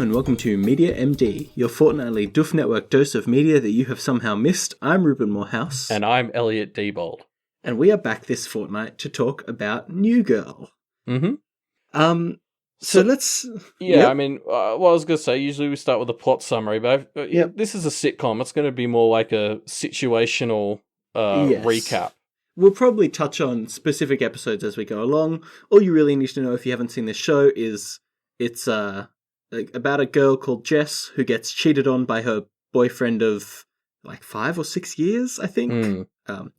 and welcome to Media MD, your fortnightly Doof Network dose of media that you have somehow missed. I'm Reuben Morehouse. And I'm Elliot Diebold. And we are back this fortnight to talk about New Girl. Mm-hmm. So let's... Yeah, I mean, I was going to say, usually we start with a plot summary, but this is a sitcom. It's going to be more like a situational recap. We'll probably touch on specific episodes as we go along. All you really need to know if you haven't seen this show is it's about a girl called Jess who gets cheated on by her boyfriend of like 5 or 6 years, I think,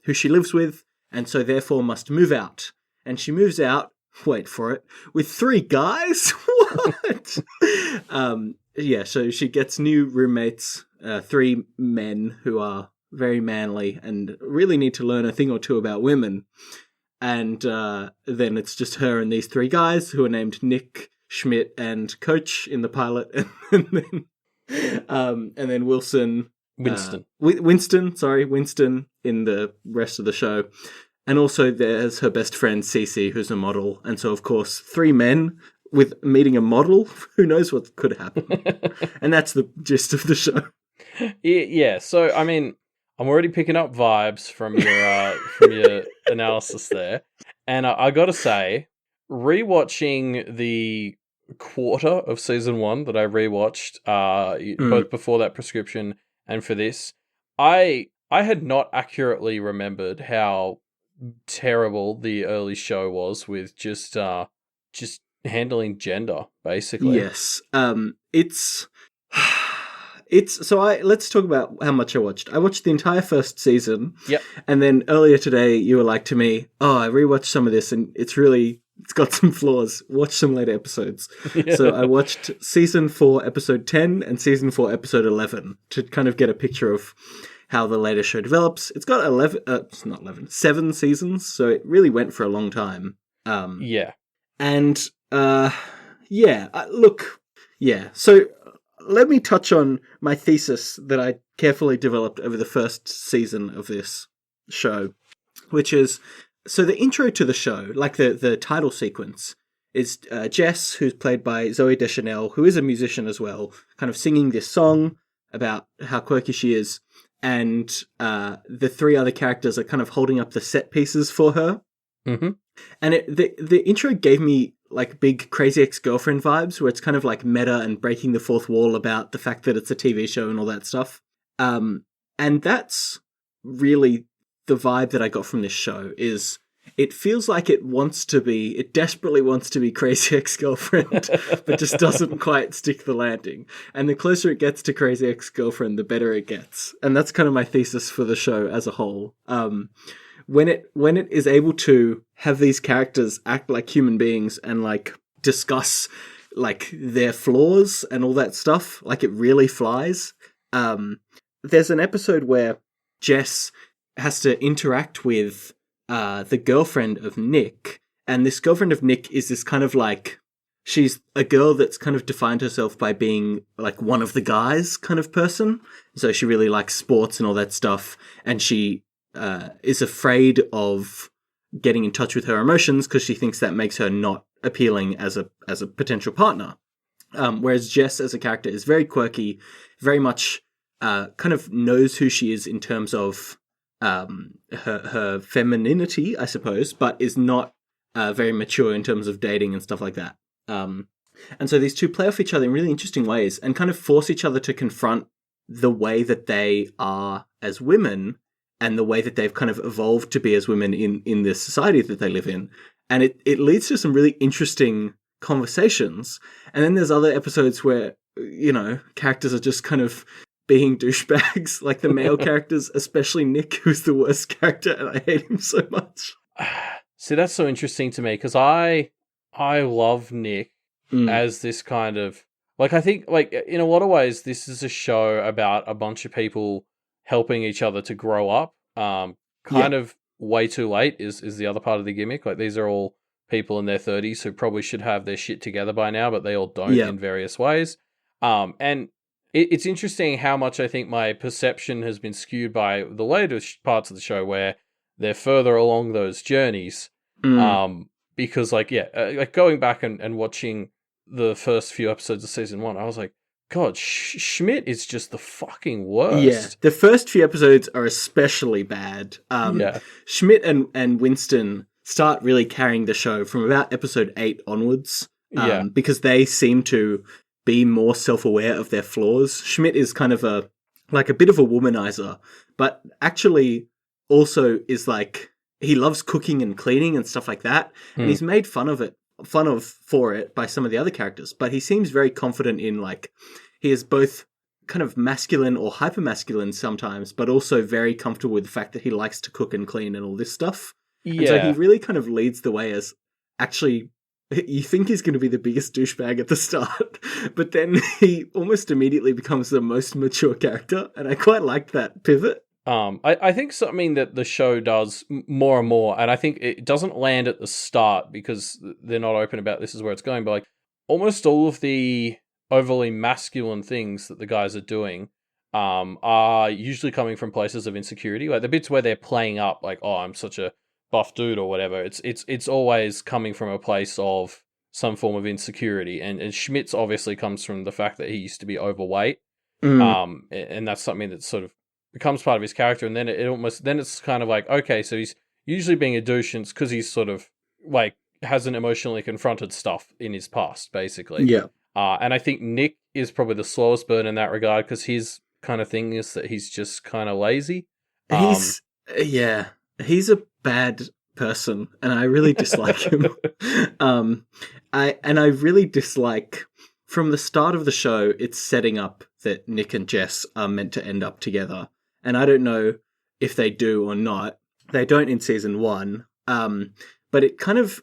who she lives with, and so therefore must move out. And she moves out, wait for it, with 3 guys? What? So she gets new roommates, 3 men who are very manly and really need to learn a thing or two about women. And then it's just her and these 3 guys who are named Nick, Schmidt, and Coach in the pilot, and then Winston in the rest of the show. And also there's her best friend Cece, who's a model. And so, of course, 3 men with meeting a model, who knows what could happen. And that's the gist of the show. Yeah, so, I mean, I'm already picking up vibes from your analysis there. And I got to say, rewatching the quarter of season 1 that I rewatched, both before that prescription and for this, I had not accurately remembered how terrible the early show was with just handling gender, basically. Yes. Let's talk about how much I watched. I watched the entire first season. Yep. And then earlier today, you were like to me, I rewatched some of this and it's got some flaws. Watch some later episodes. Yeah. So I watched season 4, episode 10 and season 4, episode 11 to kind of get a picture of how the later show develops. It's got 7 seasons, so it really went for a long time. So let me touch on my thesis that I carefully developed over the first season of this show, which is, so the intro to the show, like the title sequence, is Jess, who's played by Zooey Deschanel, who is a musician as well, kind of singing this song about how quirky she is, and the 3 other characters are kind of holding up the set pieces for her. Mm-hmm. And the intro gave me like big Crazy Ex-Girlfriend vibes, where it's kind of like meta and breaking the fourth wall about the fact that it's a TV show and all that stuff. And that's really the vibe that I got from this show. Is it feels like it desperately wants to be Crazy Ex-Girlfriend, but just doesn't quite stick the landing. And the closer it gets to Crazy Ex-Girlfriend, the better it gets. And that's kind of my thesis for the show as a whole. When it is able to have these characters act like human beings and like discuss like their flaws and all that stuff, like it really flies. There's an episode where Jess has to interact with the girlfriend of Nick, and this girlfriend of Nick is this kind of like, she's a girl that's kind of defined herself by being like one of the guys kind of person. So she really likes sports and all that stuff, and she is afraid of getting in touch with her emotions because she thinks that makes her not appealing as a potential partner. Whereas Jess as a character is very quirky, very much kind of knows who she is in terms of her femininity, I suppose, but is not very mature in terms of dating and stuff like that. And so these 2 play off each other in really interesting ways and kind of force each other to confront the way that they are as women and the way that they've kind of evolved to be as women in the society that they live in. And it leads to some really interesting conversations. And then there's other episodes where, characters are just kind of being douchebags, like the male characters, especially Nick, who's the worst character, and I hate him so much. See, that's so interesting to me, because I love Nick as this kind of... Like, I think, like, in a lot of ways, this is a show about a bunch of people helping each other to grow up, kind of way too late is the other part of the gimmick. Like, these are all people in their 30s who probably should have their shit together by now, but they all don't in various ways. And it's interesting how much I think my perception has been skewed by the later parts of the show where they're further along those journeys. Because, like, like going back and watching the first few episodes of season 1, I was like, God, Schmidt is just the fucking worst. Yeah, the first few episodes are especially bad. Schmidt and Winston start really carrying the show from about episode 8 onwards. Because they seem to be more self-aware of their flaws. Schmidt is kind of a bit of a womanizer, but actually also is like, he loves cooking and cleaning and stuff like that. And he's made fun of for it by some of the other characters, but he seems very confident in, like, he is both kind of masculine or hyper-masculine sometimes, but also very comfortable with the fact that he likes to cook and clean and all this stuff. Yeah. And so he really kind of leads the way as, actually, you think he's going to be the biggest douchebag at the start, but then he almost immediately becomes the most mature character, and I quite liked that pivot. I think something that the show does more and more, and I think it doesn't land at the start because they're not open about this is where it's going, but like almost all of the overly masculine things that the guys are doing are usually coming from places of insecurity. Like the bits where they're playing up, like, oh, I'm such a buff dude or whatever. It's always coming from a place of some form of insecurity, and Schmidt's obviously comes from the fact that he used to be overweight, and that's something that sort of becomes part of his character, and then it's kind of like, okay, so he's usually being a douche because he's sort of like hasn't emotionally confronted stuff in his past, basically. Yeah. And I think Nick is probably the slowest burn in that regard because his kind of thing is that he's just kind of lazy. He's a bad person, and I really dislike him. I really dislike, from the start of the show, it's setting up that Nick and Jess are meant to end up together. And I don't know if they do or not. They don't in season 1. But it kind of,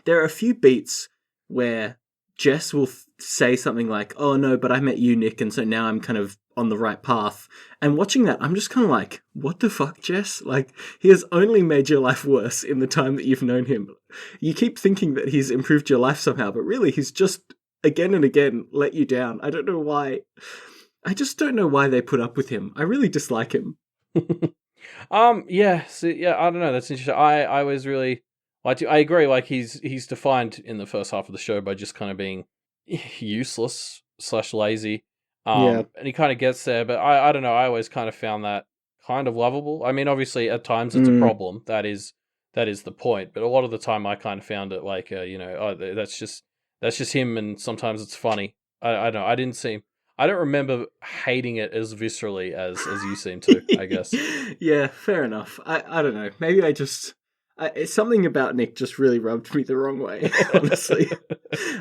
there are a few beats where Jess will say something like, oh no, but I met you, Nick, and so now I'm kind of on the right path. And watching that, I'm just kind of like, what the fuck, Jess? Like, he has only made your life worse in the time that you've known him. You keep thinking that he's improved your life somehow, but really he's just again and again let you down. I don't know why. I just don't know why they put up with him. I really dislike him. I don't know. That's interesting. I was really, I agree. Like he's defined in the first half of the show by just kind of being useless / lazy. And he kind of gets there, but I don't know. I always kind of found that kind of lovable. I mean, obviously at times it's a problem. That is the point. But a lot of the time I kind of found it like, that's just him. And sometimes it's funny. I don't know. I don't remember hating it as viscerally as you seem to, I guess. Yeah, fair enough. I don't know. Maybe it's something about Nick just really rubbed me the wrong way, honestly.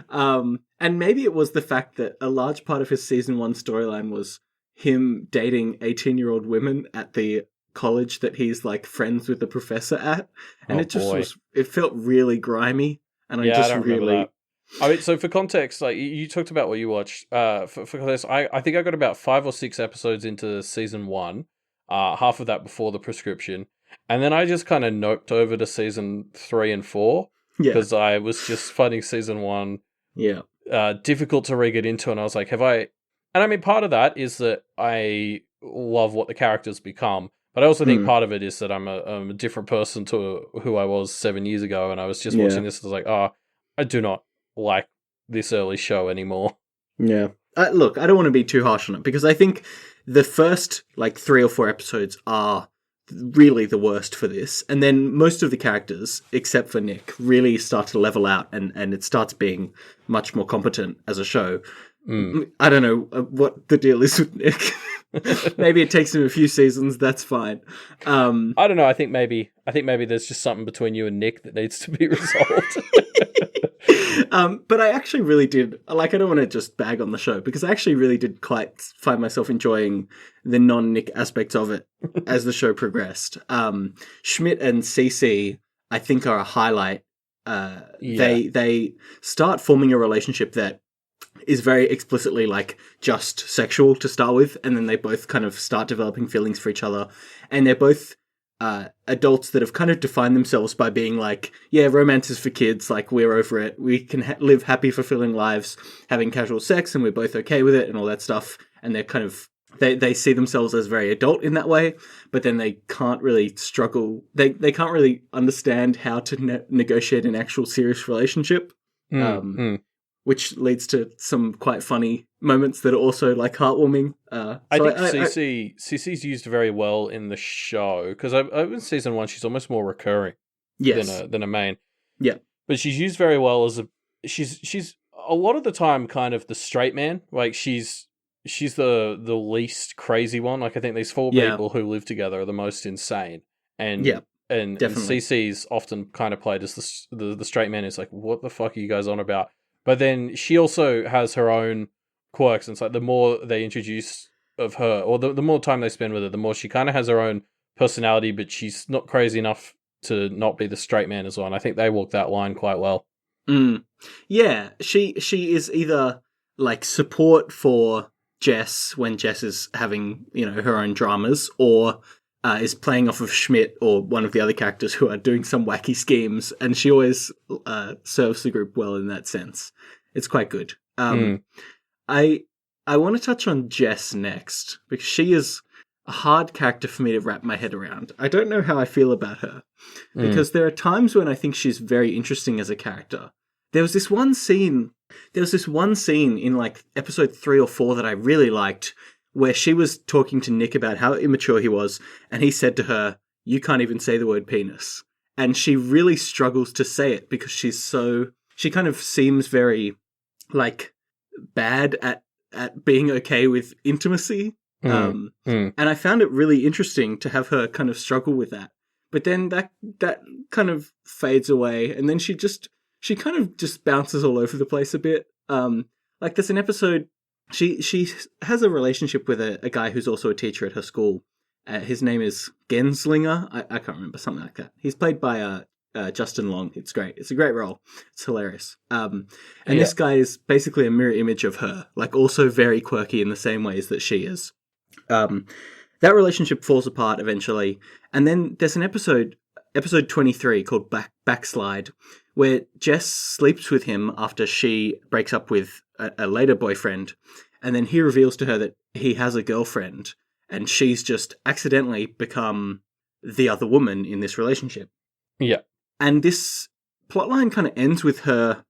And maybe it was the fact that a large part of his season 1 storyline was him dating 18-year-old women at the college that he's like friends with the professor at. And it felt really grimy. And I don't remember that. I mean, so for context, like you talked about what you watched. For context, I think I got about 5 or 6 episodes into season 1, half of that before the prescription, and then I just kind of noped over to season 3 and 4 because I was just finding season 1 difficult to re-get into, and I was like, have I? And I mean, part of that is that I love what the characters become, but I also think part of it is that I'm a different person to who I was 7 years ago, and I was just watching this and I was like, I do not like this early show anymore. Yeah. Look, I don't want to be too harsh on it because I think the first 3 or 4 episodes are really the worst for this. And then most of the characters, except for Nick, really start to level out and it starts being much more competent as a show. I don't know what the deal is with Nick. Maybe it takes him a few seasons. That's fine. I don't know. I think maybe there's just something between you and Nick that needs to be resolved. But I actually really did, I don't want to just bag on the show because I actually really did quite find myself enjoying the non-Nick aspects of it as the show progressed. Schmidt and Cece, I think, are a highlight. They start forming a relationship that is very explicitly just sexual to start with, and then they both kind of start developing feelings for each other, and they're both adults that have kind of defined themselves by being romance is for kids, we're over it, we can live happy fulfilling lives having casual sex and we're both okay with it and all that stuff, and they're kind of they see themselves as very adult in that way, but then they can't really they can't really understand how to negotiate an actual serious relationship. which leads to some quite funny moments that are also like heartwarming. I think Cece's used very well in the show because in season 1 she's almost more recurring than a main. Yeah, but she's used very well as she's a lot of the time kind of the straight man. Like she's the least crazy one. Like I think these 4 people who live together are the most insane. And Cece's often kind of played as the straight man. Is like, what the fuck are you guys on about? But then she also has her own quirks, and it's like the more they introduce of her, or the more time they spend with her, the more she kind of has her own personality, but she's not crazy enough to not be the straight man as well. And I think they walk that line quite well. Yeah, she is either like support for Jess when Jess is having, her own dramas, or is playing off of Schmidt or one of the other characters who are doing some wacky schemes, and she always serves the group well in that sense. It's quite good. I want to touch on Jess next, because she is a hard character for me to wrap my head around. I don't know how I feel about her, because there are times when I think she's very interesting as a character. There was this one scene in like episode 3 or 4 that I really liked, where she was talking to Nick about how immature he was, and he said to her, "You can't even say the word penis." And she really struggles to say it because she kind of seems very like bad at being okay with intimacy. And I found it really interesting to have her kind of struggle with that. But then that kind of fades away, and then she kind of just bounces all over the place a bit. Like there's an episode, she has a relationship with a guy who's also a teacher at her school. His name is Genslinger. I can't remember, something like that. He's played by Justin Long. It's great. It's a great role. It's hilarious. This guy is basically a mirror image of her, like also very quirky in the same ways that she is. That relationship falls apart eventually. And then there's an episode 23 called Backslide, where Jess sleeps with him after she breaks up with a later boyfriend. And then he reveals to her that he has a girlfriend, and she's just accidentally become the other woman in this relationship. Yeah. And this plotline kind of ends with her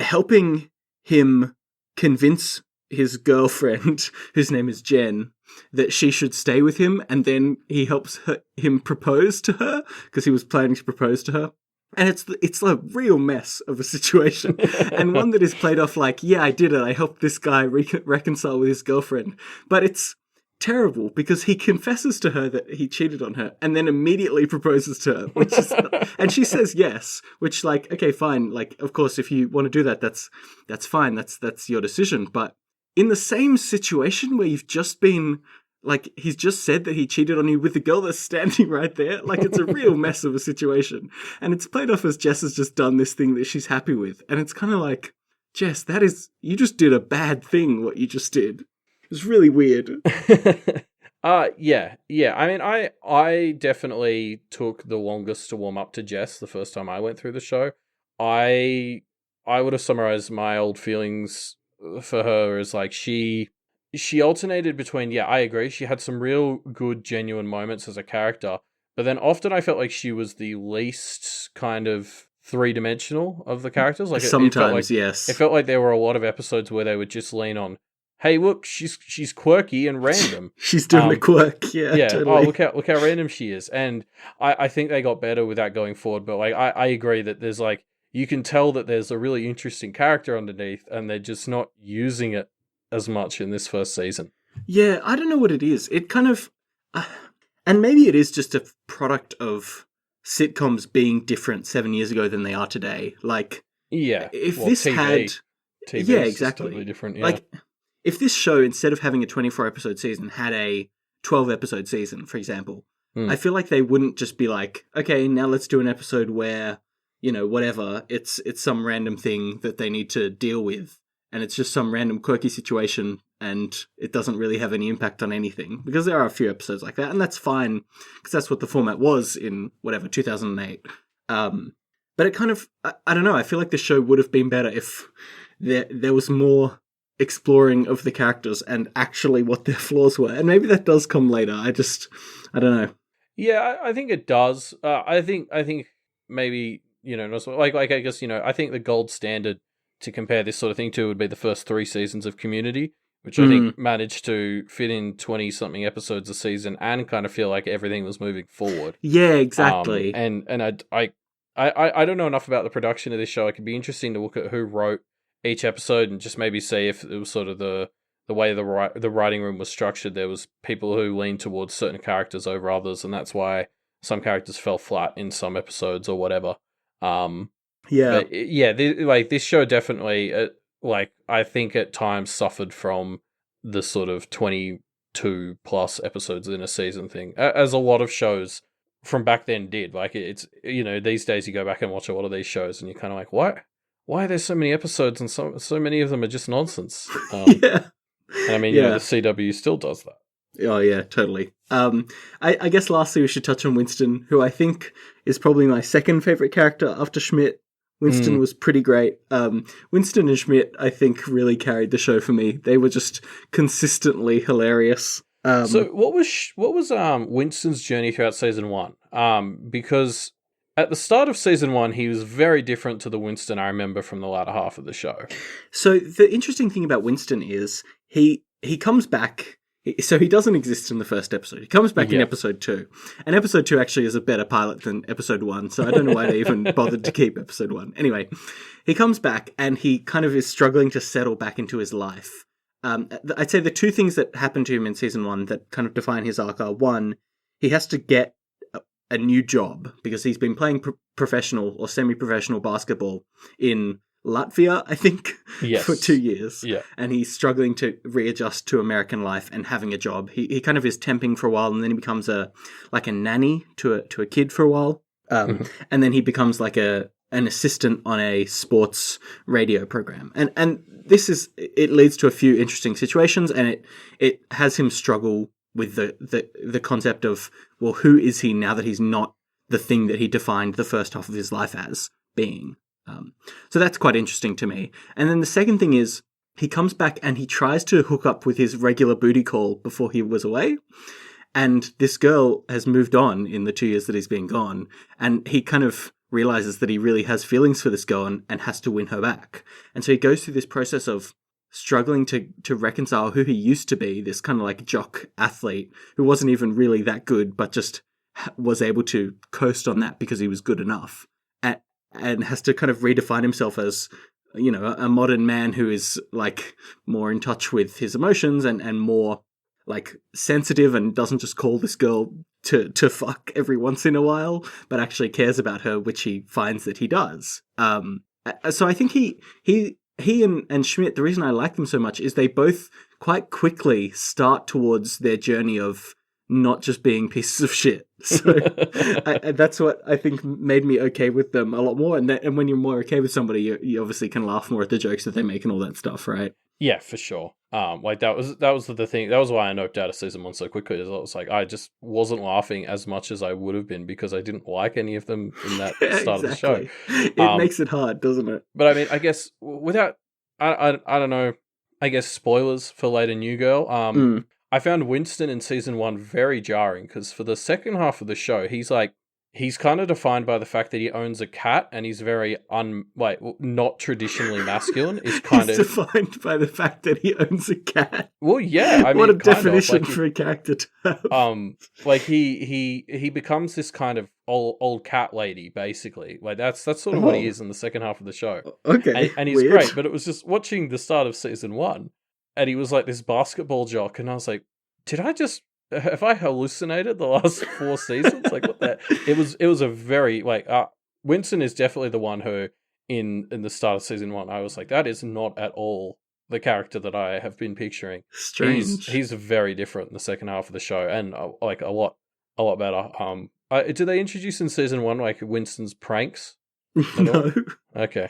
helping him convince his girlfriend, whose name is Jen, that she should stay with him, and then he helps him propose to her, because he was planning to propose to her. And it's a real mess of a situation, and one that is played off like, yeah, I did it, I helped this guy reconcile with his girlfriend. But it's terrible, because he confesses to her that he cheated on her, and then immediately proposes to her, which is, and she says yes, which, like, okay, fine, like, of course, if you want to do that, that's fine, that's your decision. But in the same situation where you've just been, like, he's just said that he cheated on you with the girl that's standing right there, like, it's a real mess of a situation. And it's played off as Jess has just done this thing that she's happy with. And it's kind of like, Jess, you just did a bad thing, what you just did. It's really weird. Yeah. I mean, I definitely took the longest to warm up to Jess the first time I went through the show. I would have summarized my old feelings for her as like she alternated between, I agree, she had some real good genuine moments as a character, but then often I felt like she was the least kind of three-dimensional of the characters. Like sometimes, yes. It felt like there were a lot of episodes where they would just lean on, hey, look, she's quirky and random. She's doing a quirk, yeah. Totally. Oh, look how random she is. And I think they got better with that going forward, but like I agree that there's like, you can tell that there's a really interesting character underneath, and they're just not using it as much in this first season. Yeah, I don't know what it is. It kind of... and maybe it is just a product of sitcoms being different 7 years ago than they are today. Like, if this TV yeah, exactly. Totally different, yeah. Like, if this show, instead of having a 24-episode season, had a 12-episode season, for example, I feel like they wouldn't just be like, okay, now let's do an episode where, whatever, it's some random thing that they need to deal with, and it's just some random quirky situation, and it doesn't really have any impact on anything. Because there are a few episodes like that, and that's fine, because that's what the format was in, 2008. But it kind of, I don't know, I feel like the show would have been better if there was more exploring of the characters and actually what their flaws were. And maybe that does come later. I don't know. Yeah, I think it does. I think maybe, not so, like I guess, I think the gold standard to compare this sort of thing to would be the first 3 seasons of Community, which I think managed to fit in 20-something episodes a season and kind of feel like everything was moving forward. Yeah, exactly. And I don't know enough about the production of this show. It could be interesting to look at who wrote each episode and just maybe see if it was sort of the way the writing room was structured. There was people who leaned towards certain characters over others, and that's why some characters fell flat in some episodes or whatever. This show definitely, I think at times suffered from the sort of 22 plus episodes in a season thing, as a lot of shows from back then did. Like, it's, these days you go back and watch a lot of these shows and you're kind of like, why are there so many episodes and so many of them are just nonsense? Yeah. And I mean, the CW still does that. Oh, yeah, totally. I guess lastly we should touch on Winston, who I think is probably my second favourite character after Schmidt. Winston was pretty great. Winston and Schmidt, I think, really carried the show for me. They were just consistently hilarious. So what was Winston's journey throughout season 1? Because at the start of season 1, he was very different to the Winston I remember from the latter half of the show. So the interesting thing about Winston is he comes back. So he doesn't exist in the first episode. He comes back in episode 2. And episode 2 actually is a better pilot than episode 1, so I don't know why they even bothered to keep episode 1. Anyway, he comes back and he kind of is struggling to settle back into his life. I'd say the 2 things that happen to him in season 1 that kind of define his arc are, 1, he has to get a new job because he's been playing professional or semi-professional basketball in Latvia, I think, for 2 years. Yeah. And he's struggling to readjust to American life and having a job. He kind of is temping for a while, and then he becomes a nanny to a kid for a while. And then he becomes like an assistant on a sports radio program. And it leads to a few interesting situations, and it has him struggle with the concept of, well, who is he now that he's not the thing that he defined the first half of his life as being? So that's quite interesting to me. And then the second thing is he comes back and he tries to hook up with his regular booty call before he was away. And this girl has moved on in the 2 years that he's been gone. And he kind of realizes that he really has feelings for this girl and has to win her back. And so he goes through this process of struggling to reconcile who he used to be, this kind of like jock athlete who wasn't even really that good, but just was able to coast on that because he was good enough. And has to kind of redefine himself as, a modern man who is like more in touch with his emotions and more like sensitive and doesn't just call this girl to fuck every once in a while, but actually cares about her, which he finds that he does. So I think he and Schmidt, the reason I like them so much is they both quite quickly start towards their journey of not just being pieces of shit. So that's what I think made me okay with them a lot more. And when you're more okay with somebody, you obviously can laugh more at the jokes that they make and all that stuff, right? Yeah, for sure. That was the thing. That was why I noped out of season 1 so quickly. Is I was like, I just wasn't laughing as much as I would have been because I didn't like any of them in that start of the show. It makes it hard, doesn't it? But I mean, I guess without, I don't know, I guess spoilers for later New Girl. I found Winston in season 1 very jarring because for the second half of the show, he's kind of defined by the fact that he owns a cat and he's very not traditionally masculine. He's defined by the fact that he owns a cat. Well, yeah, I mean, what a definition for a character to have. He becomes this kind of old cat lady, basically. Like that's sort of what he is in the second half of the show. Okay, and he's great. But it was just watching the start of season 1. And he was like this basketball jock, and I was like, have I hallucinated the last 4 seasons? Like, what the? It was a very, Winston is definitely the one who, in the start of season 1, I was like, that is not at all the character that I have been picturing. Strange. He's very different in the second half of the show, and a lot better. Did they introduce in season 1, like, Winston's pranks? No. Okay.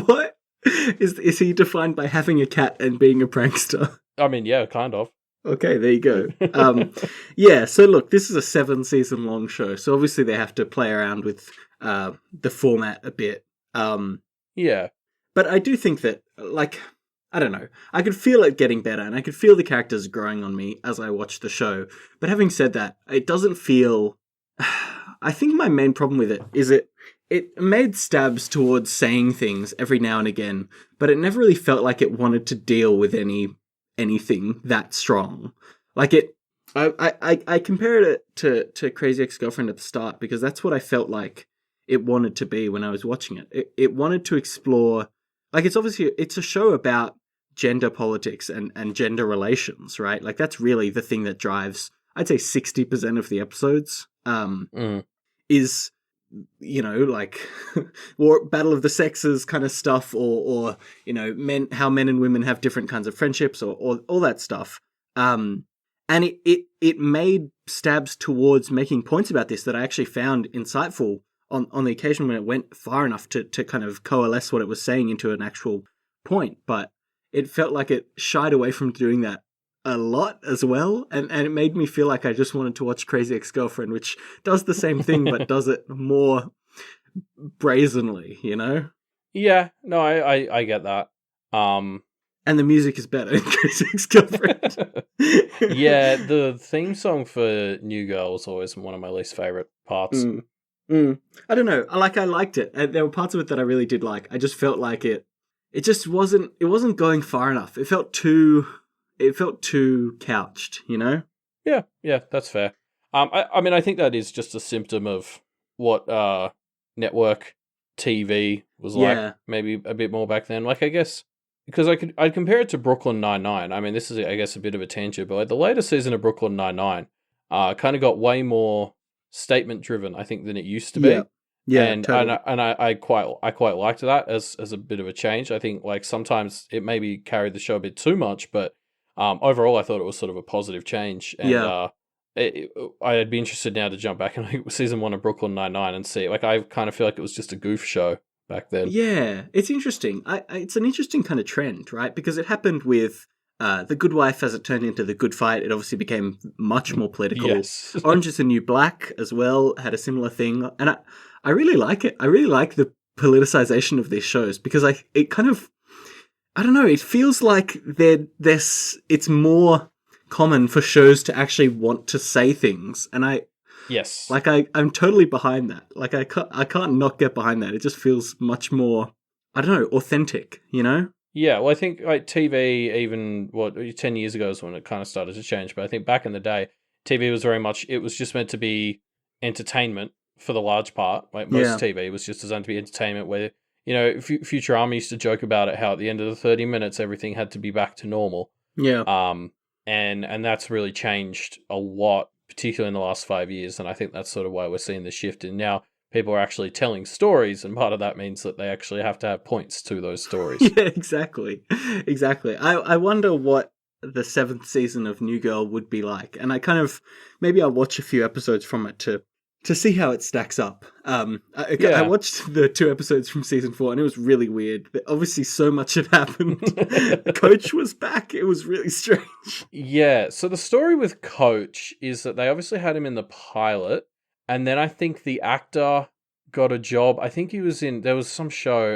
What? Is he defined by having a cat and being a prankster? I mean, yeah, kind of. Okay, there you go. Yeah, so look, this is a 7-season long show, so obviously they have to play around with the format a bit. Yeah. But I do think that, I don't know, I could feel it getting better, and I could feel the characters growing on me as I watched the show. But having said that, it doesn't feel... I think my main problem with it is it made stabs towards saying things every now and again, but it never really felt like it wanted to deal with anything that strong. Like I compared it to Crazy Ex-Girlfriend at the start because that's what I felt like it wanted to be when I was watching it. It wanted to explore, like, it's a show about gender politics and gender relations, right? Like, that's really the thing that drives, I'd say 60% of the episodes, is, you know, like war, battle of the sexes kind of stuff, or you know, how men and women have different kinds of friendships, or all that stuff. And it made stabs towards making points about this that I actually found insightful on the occasion when it went far enough to kind of coalesce what it was saying into an actual point. But it felt like it shied away from doing that a lot as well, and it made me feel like I just wanted to watch Crazy Ex-Girlfriend, which does the same thing but does it more brazenly, you know? Yeah, no, I get that. And the music is better in Crazy Ex-Girlfriend. Yeah, the theme song for New Girl is always one of my least favorite parts. I don't know. I liked it. There were parts of it that I really did like. I just felt like it just wasn't going far enough. It felt too couched, you know? Yeah, that's fair. I mean, I think that is just a symptom of what network TV was like, maybe a bit more back then. Like, I guess, because I'd compare it to Brooklyn Nine-Nine. I mean, this is, I guess, a bit of a tangent, but like the later season of Brooklyn Nine-Nine kind of got way more statement-driven, I think, than it used to be. Yeah, and totally. I quite liked that as a bit of a change. I think like sometimes it maybe carried the show a bit too much, but overall I thought it was sort of a positive change. And I'd be interested now to jump back in like season 1 of Brooklyn Nine-Nine and see. Like I kind of feel like it was just a goof show back then. Yeah, it's interesting. It's an interesting kind of trend, right? Because it happened with The Good Wife as it turned into The Good Fight. It obviously became much more political. Yes. Orange is the New Black as well had a similar thing. And I really like it. I really like the politicization of these shows because it kind of, I don't know, it feels like it's more common for shows to actually want to say things. And I'm totally behind that. Like I can't not get behind that. It just feels much more, I don't know, authentic, you know? Yeah, well, I think like TV, even 10 years ago is when it kind of started to change. But I think back in the day, TV was very much, it was just meant to be entertainment for the large part. Like most TV was just designed to be entertainment where, you know, Futurama used to joke about it, how at the end of the 30 minutes, everything had to be back to normal. Yeah. And that's really changed a lot, particularly in the last 5 years. And I think that's sort of why we're seeing the shift. And now people are actually telling stories, and part of that means that they actually have to have points to those stories. Yeah, exactly. I wonder what the 7th season of New Girl would be like, and I kind of, maybe I'll watch a few episodes from it to see how it stacks up. I watched the 2 episodes from season 4, and it was really weird. Obviously, so much had happened. Coach was back. It was really strange. Yeah, so the story with Coach is that they obviously had him in the pilot, and then I think the actor got a job. I think he was there was some show,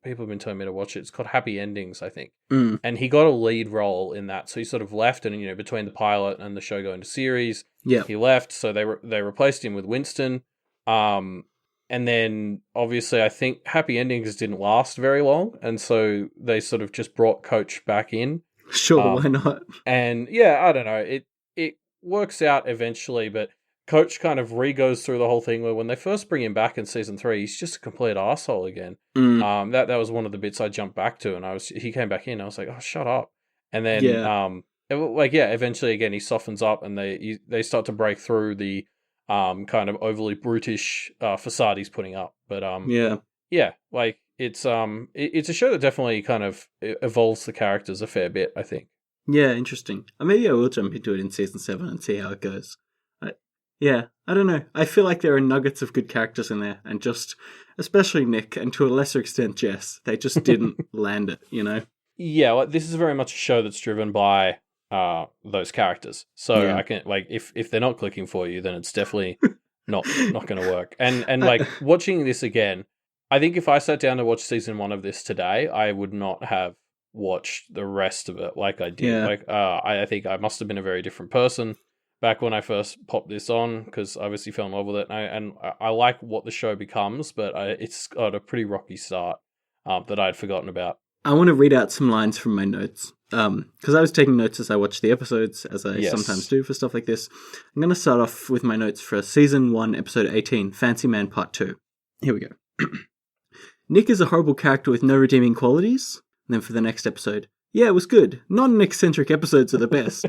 people have been telling me to watch it. It's called Happy Endings, I think. And he got a lead role in that. So he sort of left, and, you know, between the pilot and the show going to series, he left. So they replaced him with Winston. And then obviously I think Happy Endings didn't last very long. And so they sort of just brought Coach back in. Sure, why not? And yeah, I don't know. It works out eventually, but Coach kind of re-goes through the whole thing where when they first bring him back in season 3, he's just a complete arsehole again. That was one of the bits I jumped back to, and he came back in. I was like, oh, shut up. And then, eventually again, he softens up, and they start to break through the kind of overly brutish facade he's putting up. But like it's a show that definitely kind of evolves the characters a fair bit, I think. Yeah, interesting. Maybe I will jump into it in season 7 and see how it goes. Yeah, I don't know. I feel like there are nuggets of good characters in there, and just, especially Nick, and to a lesser extent Jess, they just didn't land it, you know? Yeah, well, this is very much a show that's driven by those characters. So I can, like, if they're not clicking for you, then it's definitely not going to work. And like, watching this again, I think if I sat down to watch season 1 of this today, I would not have watched the rest of it like I did. Like, I think I must have been a very different person. back when I first popped this on, because I obviously fell in love with it, and I like what the show becomes, but it's got a pretty rocky start that I'd forgotten about. I want to read out some lines from my notes, because I was taking notes as I watched the episodes, as I sometimes do for stuff like this. I'm going to start off with my notes for Season 1, Episode 18, Fancy Man Part 2. Here we go. Nick is a horrible character with no redeeming qualities. And then for the next episode, yeah, it was good. Non-eccentric episodes are the best.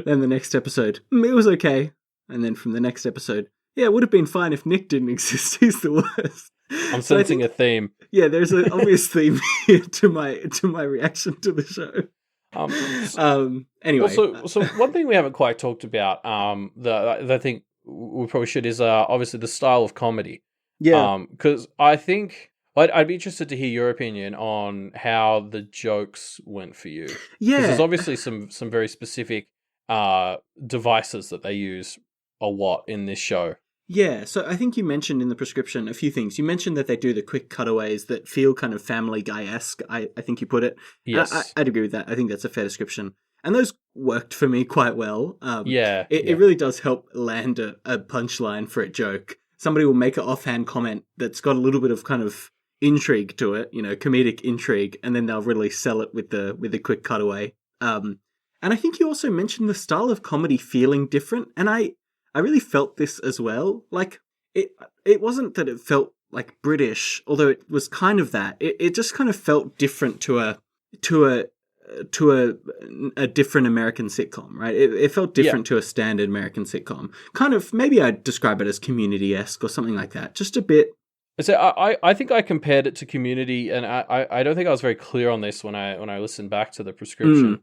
Then the next episode, it was okay. And then from the next episode, yeah, it would have been fine if Nick didn't exist. He's the worst. I'm sensing a theme. Yeah, there's an obvious theme here to my reaction to the show. Anyway. So one thing we haven't quite talked about, that I think we probably should, is obviously the style of comedy. Yeah. Because I think I'd be interested to hear your opinion on how the jokes went for you. Yeah. Because there's obviously some very specific devices that they use a lot in this show. Yeah, so I think you mentioned in the prescription a few things. You mentioned that they do the quick cutaways that feel kind of Family Guy-esque, I think you put it. Yes. I'd agree with that. I think that's a fair description. And those worked for me quite well. It really does help land a punchline for a joke. Somebody will make an offhand comment that's got a little bit of kind of intrigue to it, comedic intrigue, and then they'll really sell it with the quick cutaway. And I think you also mentioned the style of comedy feeling different, and I really felt this as well. Like, it wasn't that it felt like British, although it was kind of that. It just kind of felt different to a different American sitcom, right? It felt different to a standard American sitcom. Kind of, maybe I'd describe it as Community-esque or something like that. Just a bit. So I think I compared it to Community, and I don't think I was very clear on this when I listened back to the prescription.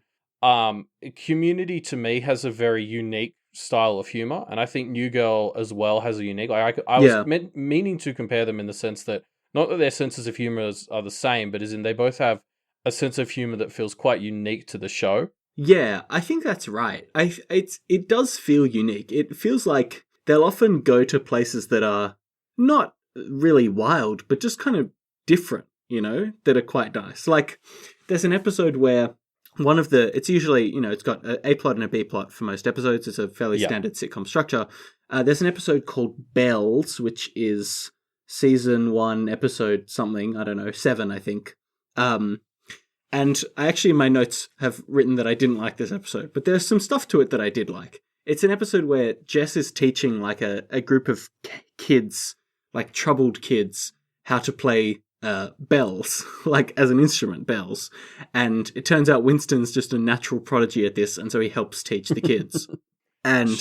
Community to me has a very unique style of humor, and I think New Girl as well has a unique. I was meaning to compare them in the sense that not that their senses of humor are the same, but as in they both have a sense of humor that feels quite unique to the show. Yeah, I think that's right. It does feel unique. It feels like they'll often go to places that are not really wild, but just kind of different, that are quite nice. Like, there's an episode where it's usually, it's got a plot and a B plot for most episodes. It's a fairly standard sitcom structure. There's an episode called Bells, which is season 1, episode something, I don't know, 7, I think. And I actually, in my notes, have written that I didn't like this episode, but there's some stuff to it that I did like. It's an episode where Jess is teaching like a group of kids, like troubled kids, how to play bells, like as an instrument, bells. And it turns out Winston's just a natural prodigy at this, and so he helps teach the kids. And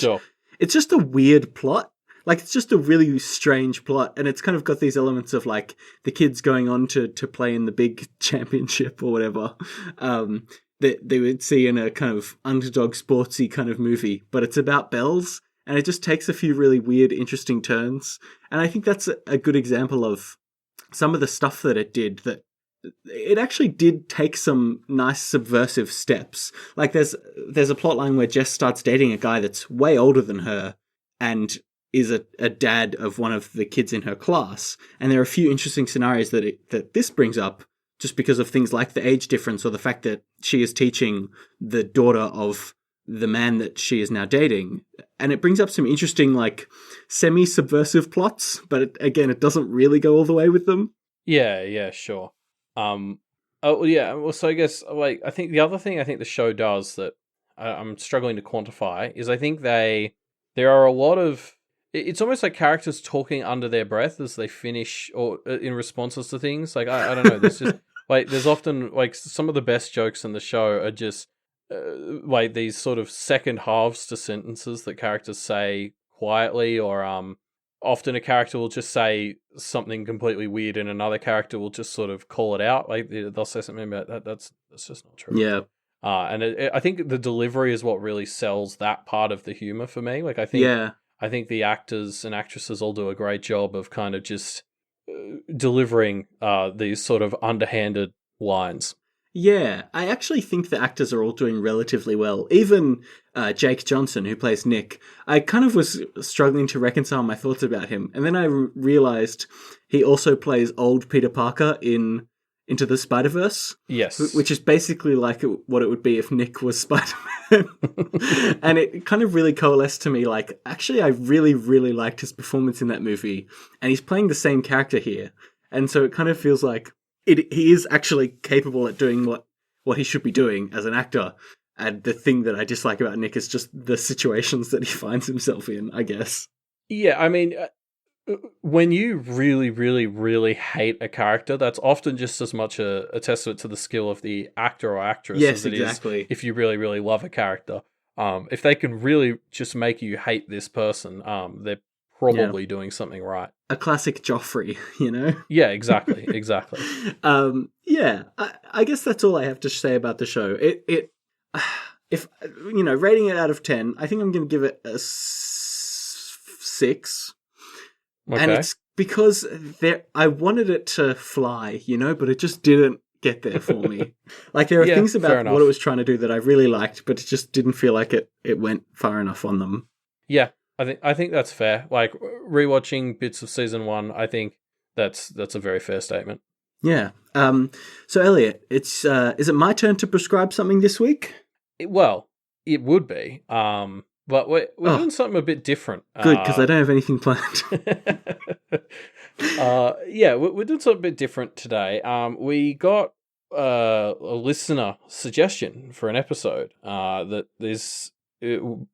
it's just a weird plot. Like, it's just a really strange plot, and it's kind of got these elements of, like, the kids going on to play in the big championship or whatever, that they would see in a kind of underdog sportsy kind of movie, but it's about bells, and it just takes a few really weird, interesting turns. And I think that's a good example of some of the stuff that it did, that it actually did take some nice subversive steps. Like, there's a plotline where Jess starts dating a guy that's way older than her, and is a dad of one of the kids in her class. And there are a few interesting scenarios that this brings up, just because of things like the age difference, or the fact that she is teaching the daughter of the man that she is now dating. And it brings up some interesting, like, semi-subversive plots, but it doesn't really go all the way with them. Yeah, sure. Well, so I guess, like, I think the other thing I think the show does that I'm struggling to quantify is I think there are a lot of, it's almost like characters talking under their breath as they finish, or in responses to things. Like, I don't know, there's just, like, there's often, like, some of the best jokes in the show are just, like, these sort of second halves to sentences that characters say quietly, or often a character will just say something completely weird and another character will just sort of call it out. Like, they'll say something about that. That's just not true. Yeah. And I think the delivery is what really sells that part of the humor for me. Like, I think the actors and actresses all do a great job of kind of just delivering these sort of underhanded lines. Yeah, I actually think the actors are all doing relatively well. Even Jake Johnson, who plays Nick, I kind of was struggling to reconcile my thoughts about him. And then I realized he also plays old Peter Parker in Into the Spider-Verse. Yes. Which is basically like what it would be if Nick was Spider-Man. And it kind of really coalesced to me, like, actually, I really, really liked his performance in that movie. And he's playing the same character here. And so it kind of feels like he is actually capable at doing what he should be doing as an actor. And the thing that I dislike about Nick is just the situations that he finds himself in, I guess. Yeah, I mean, when you really, really, really hate a character, that's often just as much a testament to the skill of the actor or actress as it exactly. is if you really, really love a character. If they can really just make you hate this person, they're probably doing something right. A classic Joffrey, you know? Yeah, exactly, exactly. I guess that's all I have to say about the show. If rating it out of 10, I think I'm going to give it a 6. Okay. And it's because I wanted it to fly, but it just didn't get there for me. Like, there are things about what it was trying to do that I really liked, but it just didn't feel like it went far enough on them. Yeah, I think that's fair. Like, rewatching bits of season 1, I think that's a very fair statement. Yeah. So Elliot, is it my turn to prescribe something this week? Well, it would be. But we're doing something a bit different. Good, because I don't have anything planned. We're doing something a bit different today. We got a listener suggestion for an episode that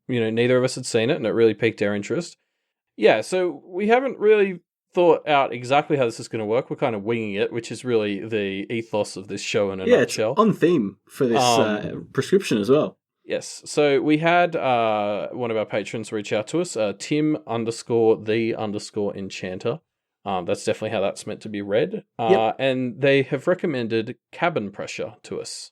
neither of us had seen it, and it really piqued our interest. Yeah, so we haven't really thought out exactly how this is going to work. We're kind of winging it, which is really the ethos of this show in a nutshell. It's on theme for this prescription as well. Yes. So we had one of our patrons reach out to us, Tim_the_enchanter. That's definitely how that's meant to be read. And they have recommended Cabin Pressure to us.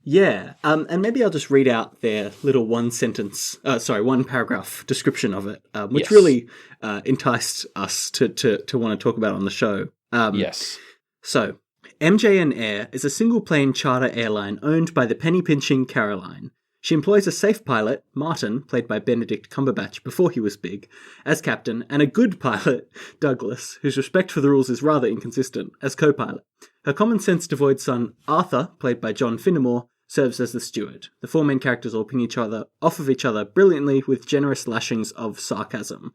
Yeah. And maybe I'll just read out their little one paragraph description of it, which really enticed us to want to talk about on the show. Yes. So, MJN Air is a single-plane charter airline owned by the penny-pinching Caroline. She employs a safe pilot, Martin, played by Benedict Cumberbatch before he was big, as captain, and a good pilot, Douglas, whose respect for the rules is rather inconsistent, as co-pilot. Her common-sense devoid son, Arthur, played by John Finnemore, serves as the steward. The four main characters all ping off of each other brilliantly with generous lashings of sarcasm.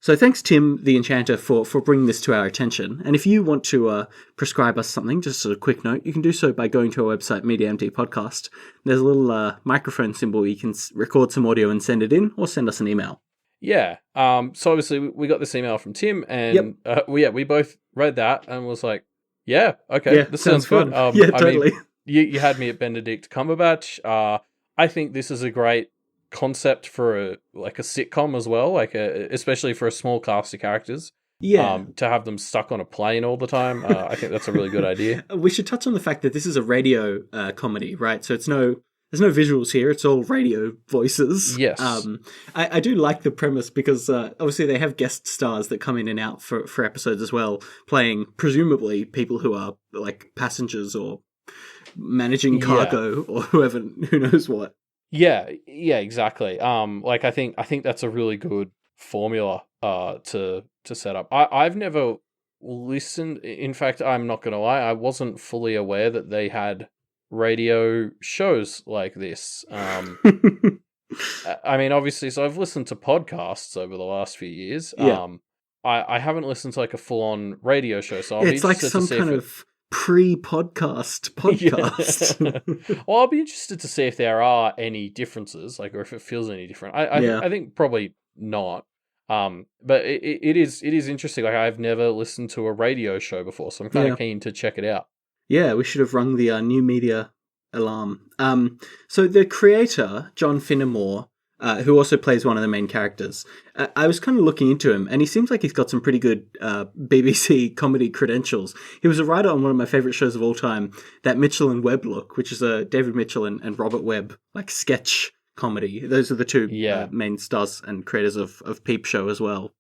So thanks, Tim, the Enchanter, for bringing this to our attention. And if you want to prescribe us something, just as a quick note, you can do so by going to our website, mediamdpodcast. There's a little microphone symbol where you can record some audio and send it in, or send us an email. Yeah. So obviously we got this email from Tim, and we both read that and was like, yeah, okay, this sounds good. Totally. I mean, you had me at Benedict Cumberbatch. I think this is a great concept for a sitcom as well, especially for a small cast of characters. To have them stuck on a plane all the time, I think that's a really good idea. We should touch on the fact that this is a radio comedy, right? So there's no visuals here; it's all radio voices. Yes. I do like the premise because obviously they have guest stars that come in and out for episodes as well, playing presumably people who are like passengers or managing cargo or whoever, who knows what. Yeah, exactly. I think that's a really good formula to set up. I've never listened. In fact, I'm not going to lie, I wasn't fully aware that they had radio shows like this. I mean, obviously, so I've listened to podcasts over the last few years. I haven't listened to a full-on radio show, so I'll be interested to see if pre-podcast. Well, I'll be interested to see if there are any differences, or if it feels any different. I think probably not. But it is interesting. I've never listened to a radio show before, so I'm kind of keen to check it out. Yeah, we should have rung the new media alarm. So the creator, John Finnemore, who also plays one of the main characters, I was kind of looking into him, and he seems like he's got some pretty good BBC comedy credentials. He was a writer on one of my favourite shows of all time, that Mitchell and Webb Look, which is a David Mitchell and Robert Webb sketch comedy. Those are the two main stars and creators of Peep Show as well.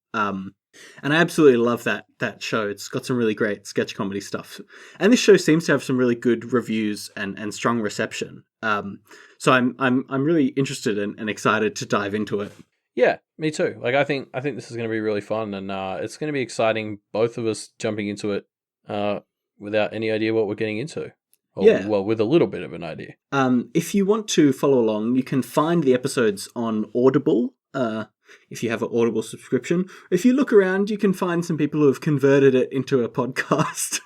And I absolutely love that show. It's got some really great sketch comedy stuff. And this show seems to have some really good reviews and strong reception. So I'm really interested and excited to dive into it. Yeah, me too. I think this is going to be really fun, and it's going to be exciting. Both of us jumping into it without any idea what we're getting into. Well, with a little bit of an idea. If you want to follow along, you can find the episodes on Audible, if you have an Audible subscription. If you look around, you can find some people who have converted it into a podcast,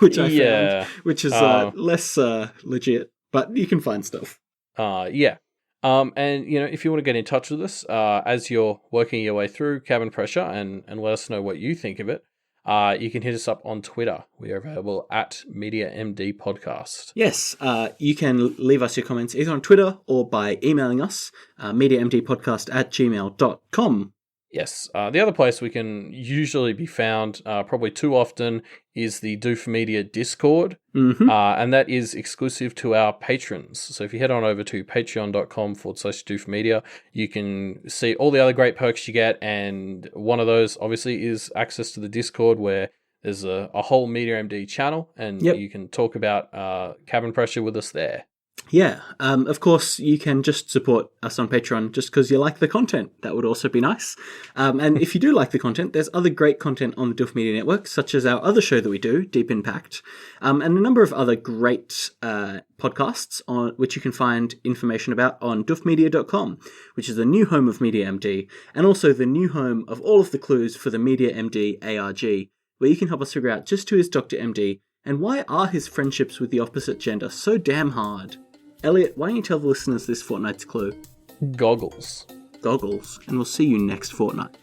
which I found, which is less legit, but you can find stuff. And, if you want to get in touch with us as you're working your way through Cabin Pressure and let us know what you think of it, you can hit us up on Twitter. We are available at mediamdpodcast. Yes, you can leave us your comments either on Twitter or by emailing us, mediamdpodcast@gmail.com. Yes, the other place we can usually be found, probably too often, is the Do For Media Discord, and that is exclusive to our patrons. So if you head on over to patreon.com/Do For Media, you can see all the other great perks you get, and one of those, obviously, is access to the Discord, where there's a whole Media MD channel, and you can talk about Cabin Pressure with us there. Yeah, of course, you can just support us on Patreon just because you like the content. That would also be nice. And if you do like the content, there's other great content on the Doof Media Network, such as our other show that we do, Deep Impact, and a number of other great podcasts, on which you can find information about on doofmedia.com, which is the new home of Media MD, and also the new home of all of the clues for the Media MD ARG, where you can help us figure out just who is Dr. MD, and why are his friendships with the opposite gender so damn hard. Elliot, why don't you tell the listeners this fortnight's clue? Goggles. Goggles. And we'll see you next fortnight.